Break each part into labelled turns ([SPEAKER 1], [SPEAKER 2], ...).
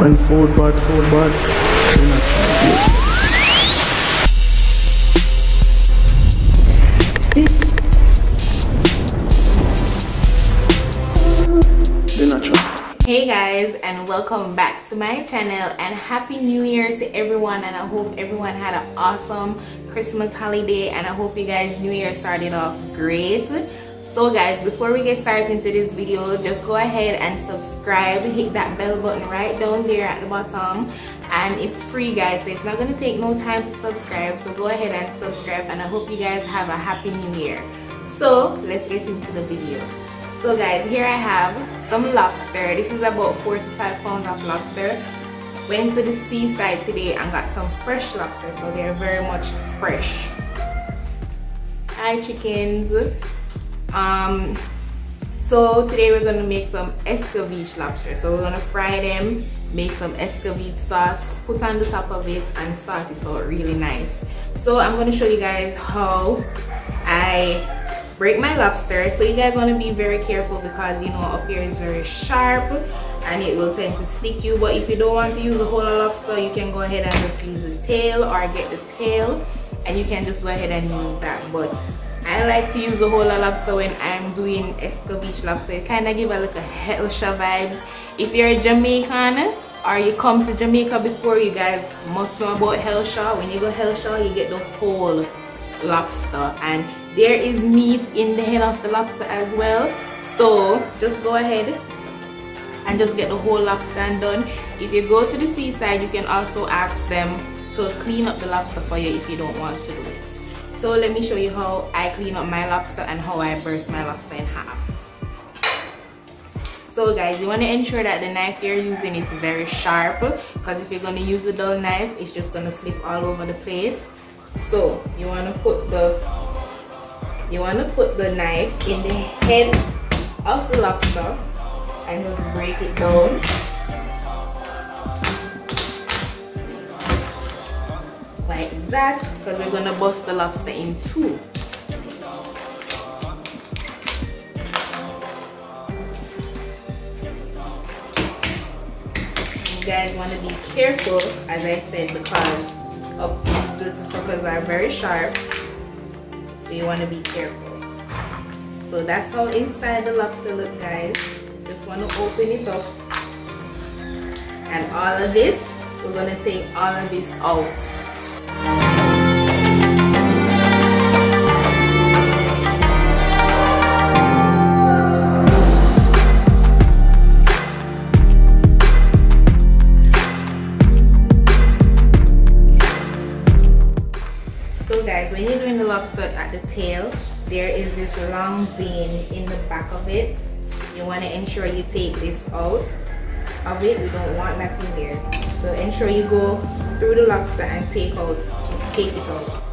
[SPEAKER 1] When food bad, do not try
[SPEAKER 2] Hey guys, and welcome back to my channel, and happy new year to everyone, and I hope everyone had an awesome Christmas holiday, and I hope you guys new year started off great. So guys, before we get started into this video, just go ahead and subscribe, hit that bell button right down there at the bottom, and it's free guys, so it's not going to take no time to subscribe. So go ahead and subscribe, and I hope you guys have a happy new year. So let's get into the video. So guys, here I have some lobster. This is about 4 to 5 pounds of lobster. Went to the seaside today and got some fresh lobster, so they're very much fresh. Hi chickens. So today we're gonna make some Escovich lobster. So we're gonna fry them, make some Escovich sauce, put on the top of it, and salt it out really nice. So I'm gonna show you guys how I break my lobster. So you guys want to be very careful because, you know, up here is very sharp and it will tend to stick you. But if you don't want to use the whole lobster, you can go ahead and just use the tail, or get the tail and you can just go ahead and use that. But I like to use the whole lobster when I'm doing Escovich lobster. It kind of give a like a Hellshire vibes. If you're a Jamaican or you come to Jamaica before, you guys must know about Hellshire. When you go Hellshire, you get the whole lobster, and there is meat in the head of the lobster as well. So just go ahead and just get the whole lobster and done. If you go to the seaside, you can also ask them to clean up the lobster for you if you don't want to do it. So let me show you how I clean up my lobster and how I burst my lobster in half. So guys, you want to ensure that the knife you're using is very sharp, because if you're going to use a dull knife, it's just going to slip all over the place. So you want to put the knife in the head of the lobster and just break it down. Like that, because we're gonna bust the lobster in two. You guys want to be careful, as I said, because of these little suckers are very sharp, so you want to be careful. So that's how inside the lobster look, guys. Just want to open it up, and all of this, we're going to take all of this out. So guys, when you're doing the lobster at the tail, there is this long vein in the back of it. You want to ensure you take this out of it. We don't want that in there. So ensure you go through the lobster and take it out.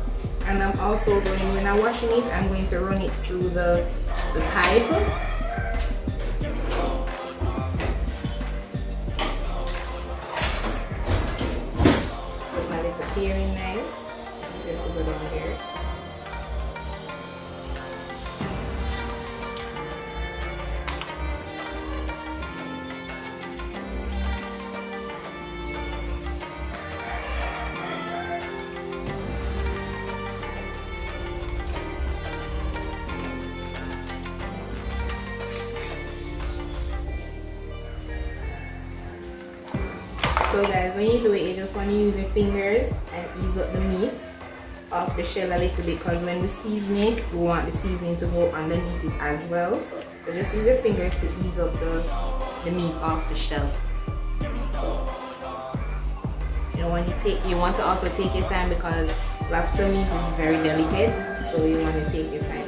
[SPEAKER 2] And I'm also going, when I'm washing it, I'm going to run it through the pipe. Put my little paring knife. There's a good on here. So guys, when you do it, you just want to use your fingers and ease up the meat off the shell a little bit, because when we season it, we want the seasoning to go underneath it as well. So just use your fingers to ease up the meat off the shell. You want to also take your time, because lobster meat is very delicate, so you want to take your time.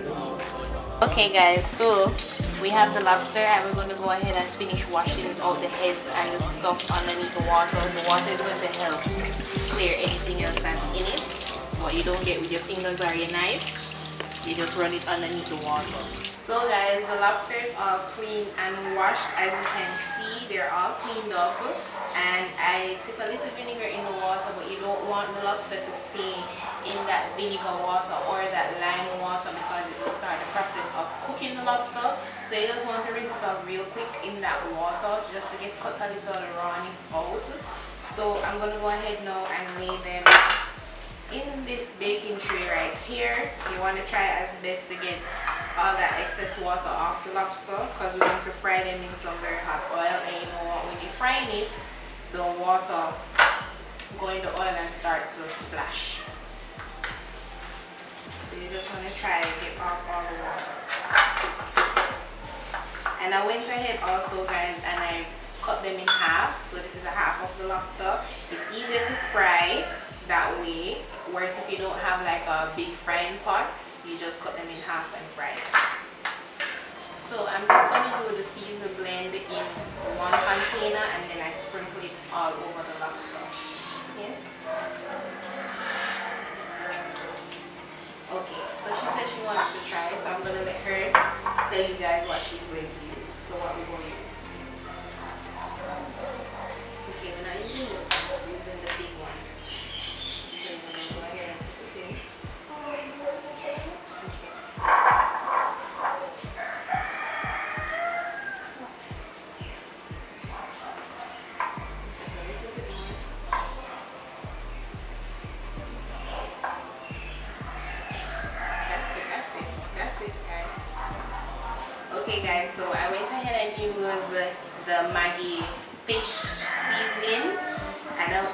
[SPEAKER 2] Okay guys, so we have the lobster, and we're going to go ahead and finish washing out the heads and the stuff underneath the water. The water is going to help clear anything else that's in it. What you don't get with your fingers or your knife, you just run it underneath the water. So guys, the lobsters are clean and washed. As you can see, they're all cleaned up, and I took a little vinegar in the water, but you don't want the lobster to stay in that vinegar water or that lime water because it will start the process of cooking the lobster. So you just want to rinse it off real quick in that water just to get cut a little rawness out. So I'm going to go ahead now and lay them in this baking tray right here. You want to try as best to get all that excess water off the lobster because we want to fry them in some very hot oil, and you know what, when you're frying it, the water go in the oil and start to splash. So you just want to try and get off all the water. And I went ahead also, guys, and I cut them in half. So this is a half of the lobster. It's easier to fry that way, whereas if you don't have like a big frying pot, you just cut them in half and fry it. So I'm just going to do the season blend in one container, and then I sprinkle it all over the lobster. Yes. Okay, so she said she wants to try, so I'm going to let her tell you guys what she's going to use. So what we're going to use. Okay, we're not using this one, we're using the big one. So we're going to go ahead and put it in. Okay guys, so I went ahead and used the Maggie fish seasoning, and I'm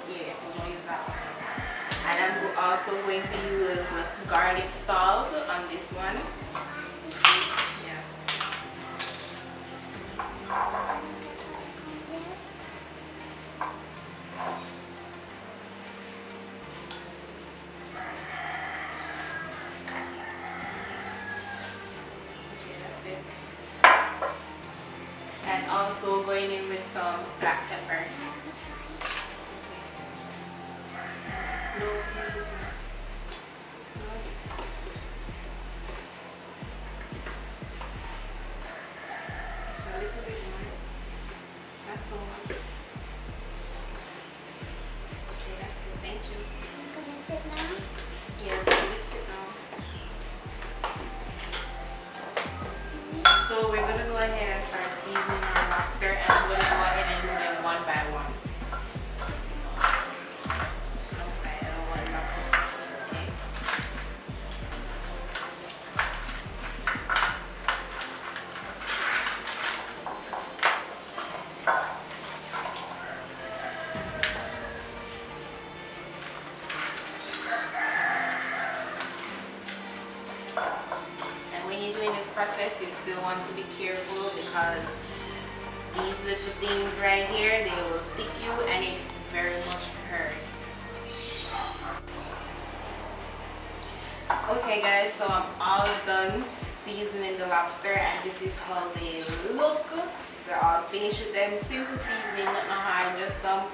[SPEAKER 2] gonna use that one. And I'm also going to use garlic salt on this one. Yeah. And also going in with some black pepper. No, this is a little bit more. That's all. Okay, that's it. Thank you.
[SPEAKER 3] Can I sit now?
[SPEAKER 2] Yeah, we can mix it now. So we're going to go ahead and start seasoning our lobster, and I'm going to go ahead and do them one by one. I don't want lobsters to stick, okay? And when you're doing this process, you still want to be careful because these little things right here, they will stick you and it very much hurts. Okay guys, so I'm all done seasoning the lobster, and this is how they look. We're all finished with them. Simple seasoning, not hard, just some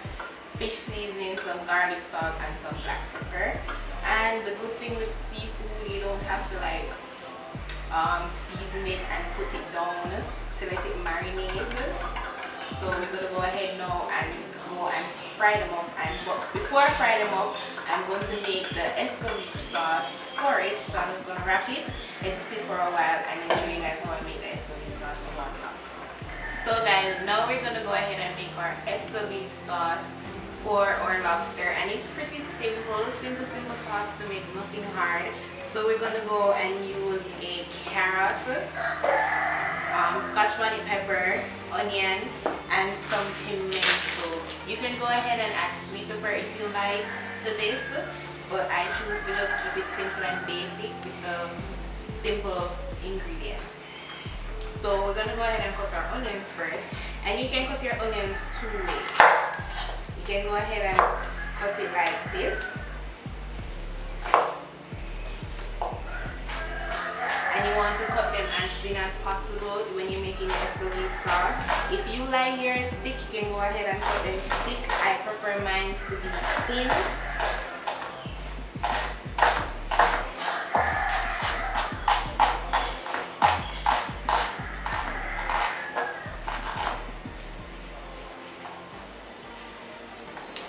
[SPEAKER 2] fish seasoning, some garlic salt, and some black pepper. And the good thing with seafood, you don't have to like season it and put it down to let it marinate. So we're gonna go ahead now and fry them up. But before I fry them up, I'm going to make the Escovich sauce for it. So I'm just gonna wrap it, let it sit for a while, and then show you guys how I make the Escovich sauce for one lobster. So guys, now we're gonna go ahead and make our Escovich sauce for our lobster, and it's pretty simple sauce to make, nothing hard. So we're gonna go and use a carrot, scotch bonnet pepper, onion, and some pimento. You can go ahead and add sweet pepper if you like to this, but I choose to just keep it simple and basic with the simple ingredients. So we're gonna go ahead and cut our onions first, and you can cut your onions 2 ways. You can go ahead and cut it like this, and you want to cut them as thin as possible when you're making Escovich sauce. If you like yours thick, you can go ahead and cut them thick. I prefer mine to be thin.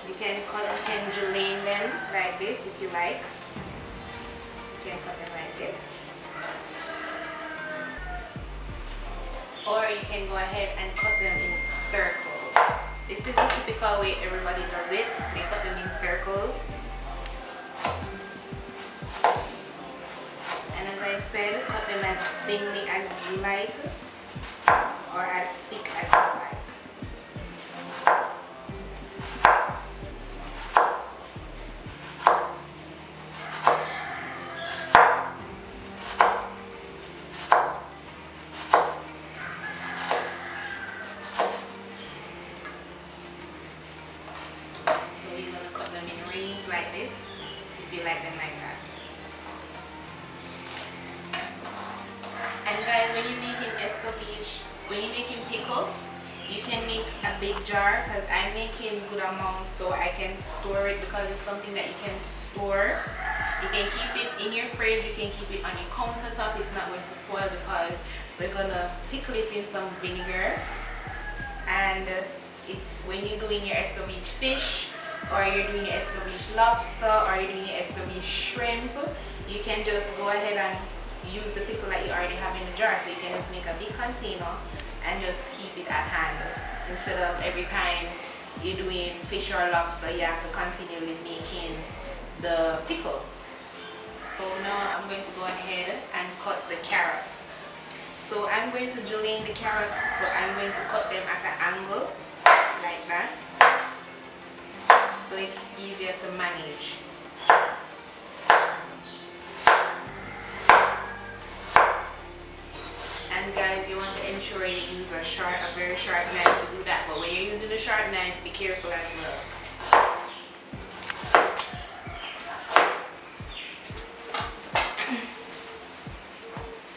[SPEAKER 2] You can julienne them like this if you like. You can cut them like this. Or you can go ahead and cut them in circles. This is the typical way everybody does it. They cut them in circles. And as I said, cut them as thinly as you like or as thick as you like. Like this, if you like them like that. And guys, when you're making escovich, when you're making pickle, you can make a big jar, because I'm making good amount so I can store it, because it's something that you can store. You can keep it in your fridge, you can keep it on your countertop. It's not going to spoil because we're gonna pickle it in some vinegar. And when you're doing your escovich fish, or you're doing your Escovich lobster, or you're doing your Escovich shrimp, you can just go ahead and use the pickle that you already have in the jar. So you can just make a big container and just keep it at hand, instead of every time you're doing fish or lobster you have to continually making the pickle. So now I'm going to go ahead and cut the carrots. So I'm going to julienne the carrots, but I'm going to cut them at an angle like that, so it's easier to manage. And guys, you want to ensure you use a very sharp knife to do that, but when you're using the sharp knife, be careful as well.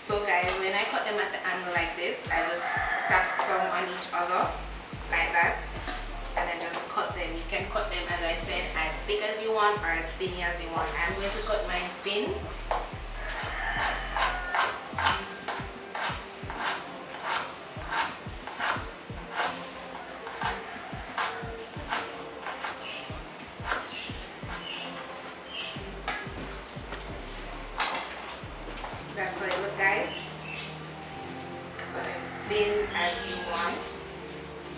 [SPEAKER 2] So guys, when I cut them at the angle like this, I just stack some on each other like that, and then just cut them. You can cut them, as I said, as thick as you want or as thin as you want. I'm going to cut mine thin. That's how it looks, guys. So thin as you want.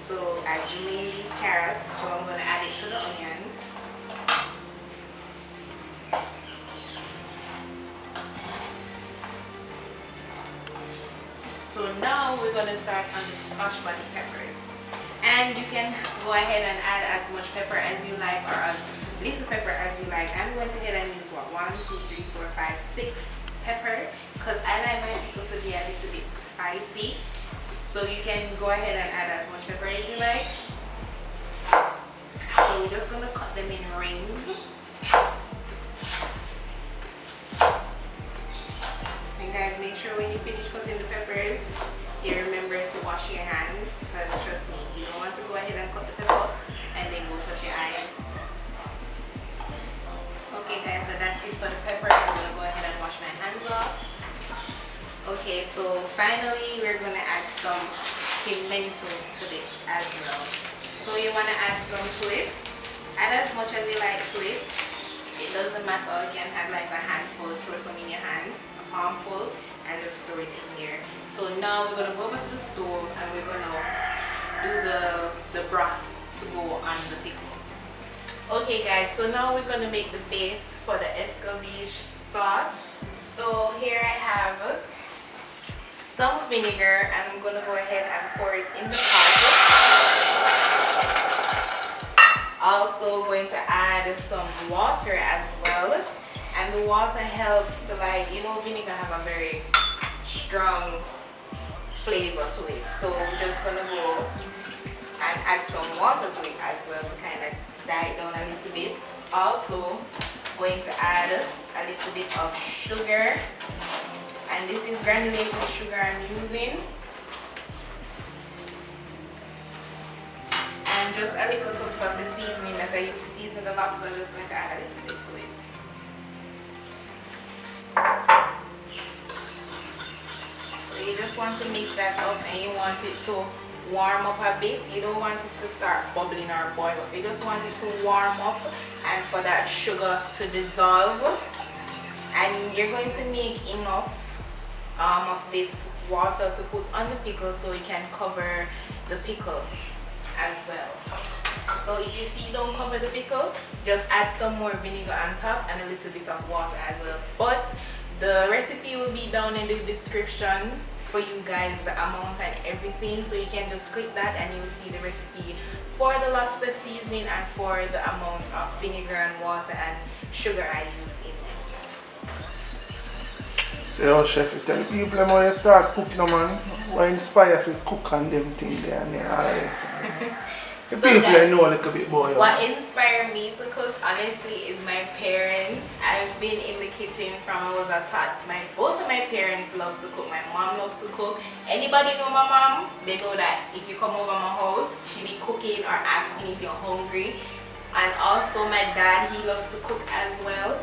[SPEAKER 2] So I julienne these carrots, so I'm going to add it to the onions. So now we're going to start on the scotch bonnet peppers. And you can go ahead and add as much pepper as you like, or as little pepper as you like. I'm going to go ahead and use what, 1, 2, 3, 4, 5, 6 pepper, because I like my pickle to be a little bit spicy. So you can go ahead and add as much pepper as you like. So we're just going to cut them in rings. And guys, make sure when you finish cutting the peppers, you remember to wash your hands, because trust me, you don't want to go ahead and cut the pepper and then go touch your eye. Okay guys, so that's it for the pepper. I'm going to go ahead and wash my hands off. Okay, so finally we're going to add some pimento to this as well. So you want to add some to it. Add as much as you like to it. It doesn't matter, you can have like a handful, throw some in your hands, a palmful, and just throw it in there. So now we're going to go over to the stove and we're going to do the broth to go on the pickle. Okay guys, so now we're going to make the base for the Escovich sauce. So here I have some vinegar, and I'm going to go ahead and pour it in the pot. Also going to add some water as well, and the water helps to, like, you know, vinegar have a very strong flavor to it, so we're just going to go and add some water to it as well to kind of dye it down a little bit. Also going to add a little bit of sugar, and this is granulated sugar I'm using, and just a little touch of the seasoning that I used to season the lobster. I'm just going to add a little bit to it. So you just want to mix that up, and you want it to warm up a bit. You don't want it to start bubbling or boil up. You just want it to warm up and for that sugar to dissolve. And you're going to make enough of this water to put on the pickle so it can cover the pickle as well. So if you see you don't cover the pickle, just add some more vinegar on top and a little bit of water as well. But the recipe will be down in the description for you guys, the amount and everything, so you can just click that and you'll see the recipe for the lobster seasoning and for the amount of vinegar and water and sugar I use in this.
[SPEAKER 1] So chef, you tell people when you start cooking, man, what inspire you to cook on them things there and then all that. The people I know a little bit more.
[SPEAKER 2] What inspired me to cook, honestly, is my parents. I've been in the kitchen from I was a tot. Both of my parents love to cook. My mom loves to cook. Anybody know my mom? They know that if you come over my house, she be cooking or asking if you're hungry. And also my dad, he loves to cook as well.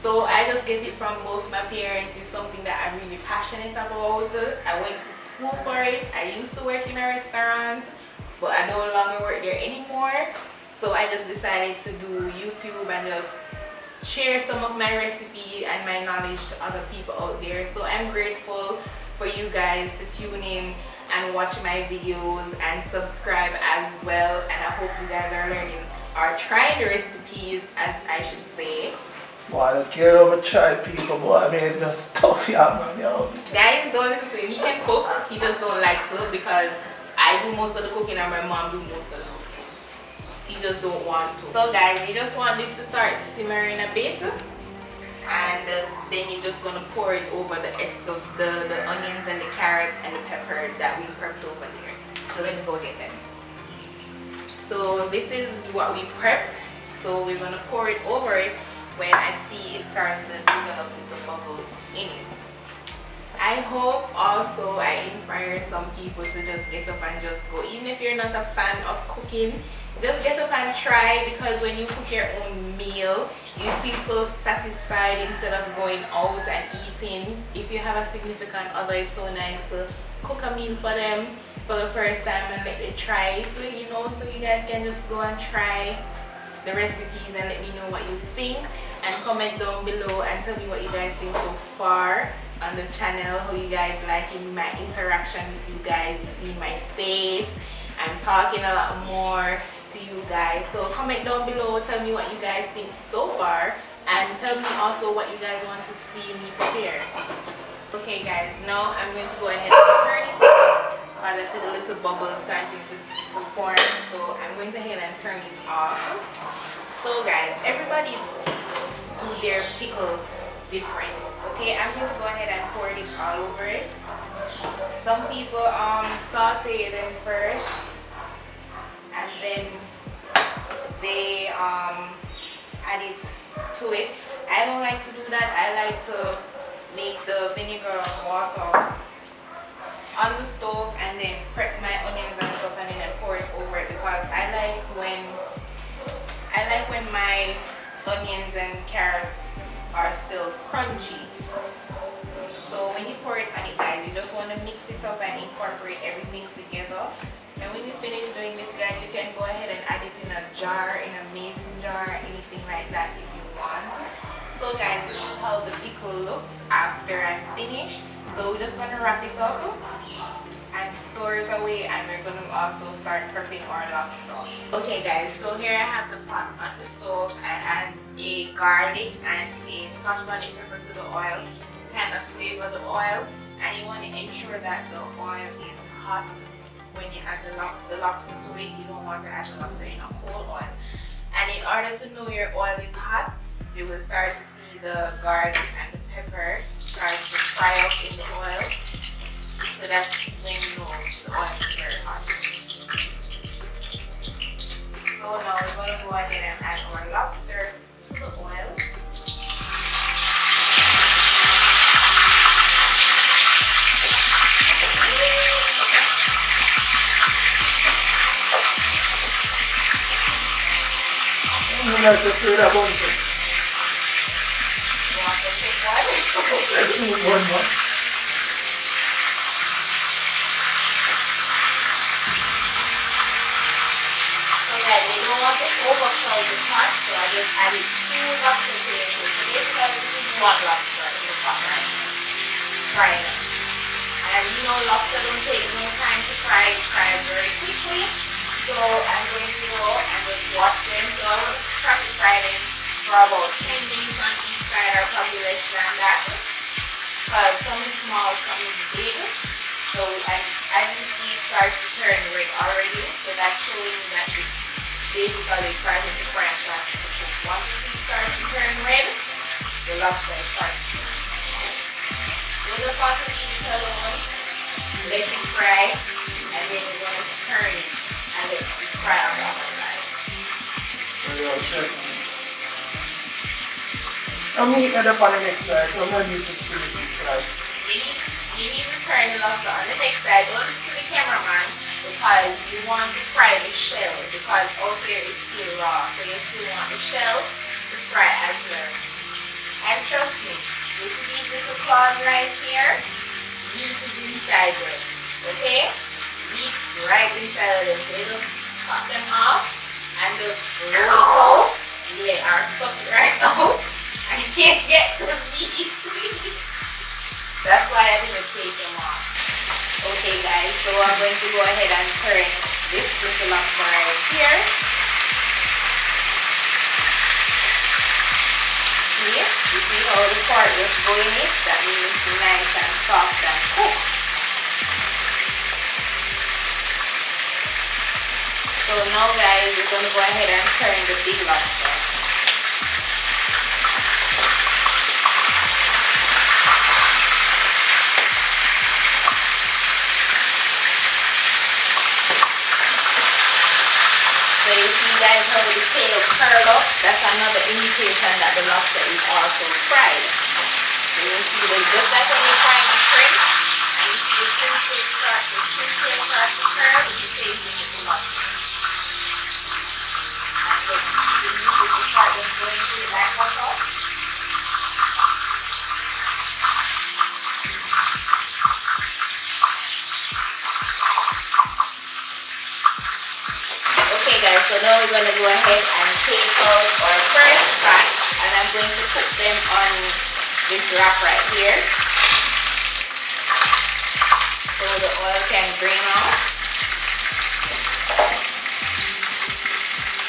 [SPEAKER 2] So I just get it from both my parents. It's something that I'm really passionate about. I went to school for it. I used to work in a restaurant, but I no longer work there anymore. So I just decided to do YouTube and just share some of my recipe and my knowledge to other people out there. So I'm grateful for you guys to tune in and watch my videos and subscribe as well. And I hope you guys are learning or trying the recipes, as I should say.
[SPEAKER 1] Boy, I don't care how much try people, boy, I mean, just tough, yeah, man, yo.
[SPEAKER 2] Guys, don't listen to him. He can cook, he just don't like to, because I do most of the cooking and my mom do most of the cooking. He just don't want to. So guys, you just want this to start simmering a bit, and then you're just gonna pour it over the onions and the carrots and the pepper that we prepped over there. So let me go get them. So this is what we prepped. So we're gonna pour it over it when I see it starts to develop little bubbles in it. I hope also I inspire some people to just get up and just go. Even if you're not a fan of cooking, just get up and try, because when you cook your own meal, you feel so satisfied instead of going out and eating. If you have a significant other, it's so nice to cook a meal for them for the first time and let them try it, you know, so you guys can just go and try the recipes and let me know what you think, and comment down below and tell me what you guys think so far on the channel, how you guys liking my interaction with you guys. You see my face, I'm talking a lot more to you guys, so comment down below, tell me what you guys think so far, and tell me also what you guys want to see me prepare. Okay guys, now I'm going to go ahead and turn it off. As I see the little bubbles starting to form, so I'm going to go ahead and turn it off. So guys, everybody do their pickle different. Okay, I'm going to go ahead and pour this all over it. Some people saute them first and then they add it to it. I don't like to do that. I like to make the vinegar and water on the stove and then prep my onions and stuff and then I pour it over it, because I like when my onions and carrots are still crunchy. So when you pour it on it, guys, you just want to mix it up and incorporate everything together. And when you finish doing this, guys, you can go ahead and add it in a jar, in a mason jar, anything like that if you want. So guys, this is how the pickle looks after I'm finished. So we're just going to wrap it up and store it away, and we're going to also start prepping our lobster. Okay guys, so here I have the pot on the stove. I add a garlic and a scotch bonnet pepper to the oil to kind of flavor the oil, and you want to ensure that the oil is hot when you add the lobster to it. You don't want to add the lobster in a cold oil. And in order to know your oil is hot, you will start to see the garlic and the pepper start to fry up in the oil. So that's when you know the oil is very hot. So now we're going to go ahead and add our lobster to the oil.
[SPEAKER 1] You like to play that one thing?
[SPEAKER 2] You want to take one?
[SPEAKER 1] Let's do one more.
[SPEAKER 2] that they don't want to overcrowd the pot, so I just added 2 lobster tails. So basically this is 1 lobster in the pot right now. Frying it. And you know lobster don't take no time to fry, it fries very quickly. So I'm going to go and just watch them. So I will probably fry them for about 10 minutes on each side, or probably less than that. Because some is small, some is big. So as you see, it starts to turn red already. So that's showing me that it's basically starting to fry and starting to cook. Once you see it starts to turn red, the lobster is starting to cook. We just want to leave it alone, let it fry, and then we're going to turn it and let it fry on the other side.
[SPEAKER 1] So you're checking. I'm heating it up on the next side, so I'm going to need to still fry.
[SPEAKER 2] You need to turn the lobster on the next side. Don't listen to the cameraman because you want to fry the shell because out here is still raw. So you still want the shell to fry as well. And trust me, you see these little claws right here? Meat is inside them. Okay? Meat right inside of them. So you just cut them off and just roll it out. They are stuck right out. I can't get the meat. That's why I didn't take them off. Okay guys, so I'm going to go ahead and turn this little lobster right here. See? You see how the part just going in? That means it's nice and soft and cooked. So now guys, we're going to go ahead and turn the big lobster. So you see guys how the tail curl up? That's another indication that the lobster is also fried. So you see that just like when you're frying the shrimp, and you see the shrimp tail starts to curl, you taste it with the lobster. And then you need to start just going through that one. Okay guys, so now we're going to go ahead and take out our first pot, and I'm going to put them on this wrap right here so the oil can drain off.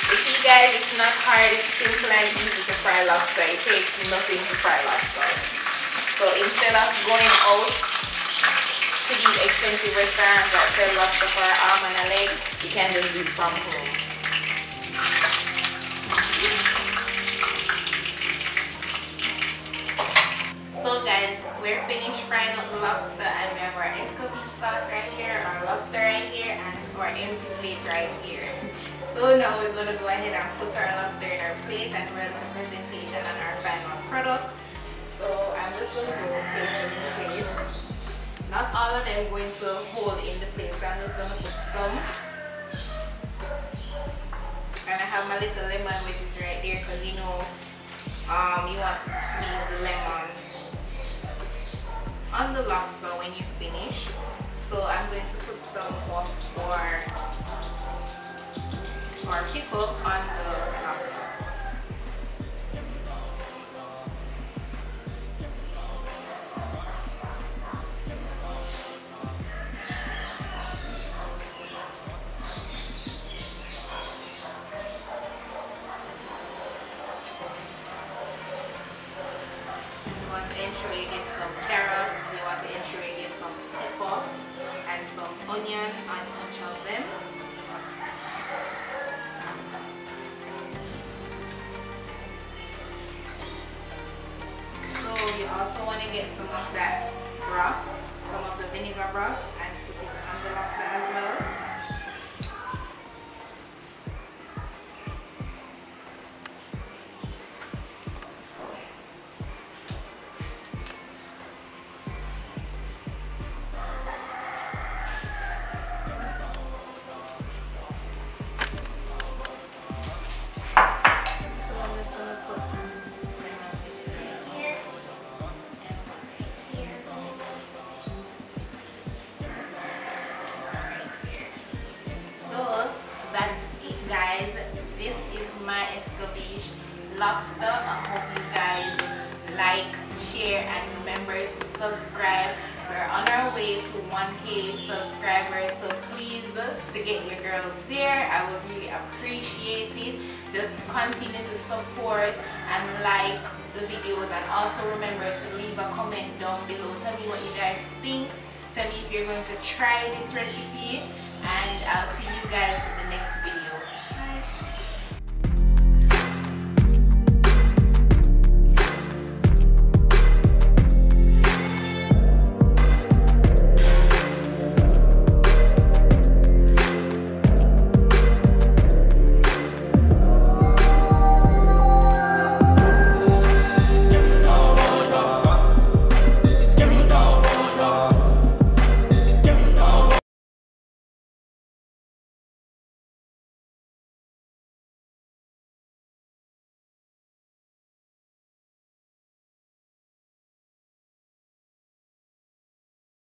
[SPEAKER 2] You see guys, it's not hard, it's simple and easy to fry lobster. It takes nothing to fry lobster. So instead of going out to these expensive restaurants that sell lobster for an arm and a leg, you can just do it from home. So guys, we're finished frying up the lobster, and we have our Escovich sauce right here, our lobster right here, and our empty plate right here. So now we're going to go ahead and put our lobster in our plate as well as a presentation on our final product. So I'm just going to go place them in the plate. Not all of them going to hold in the plate, so I'm just going to put some. And I have my little lemon, which is right there, because you know you want to squeeze the lemon on the lobster when you finish. So I'm going to put some of our pickle on the lobster. Ensure you get some carrots, you want to ensure you get some pepper and some onion on each of them. So you also want to get some of that broth, some of the vinegar broth, and put it on the lobster as well. Lobster. I hope you guys like, share, and remember to subscribe. We're on our way to 1K subscribers, so please, to get your girl there, I would really appreciate it. Just continue to support and like the videos, and also remember to leave a comment down below. Tell me what you guys think. Tell me if you're going to try this recipe, and I'll see you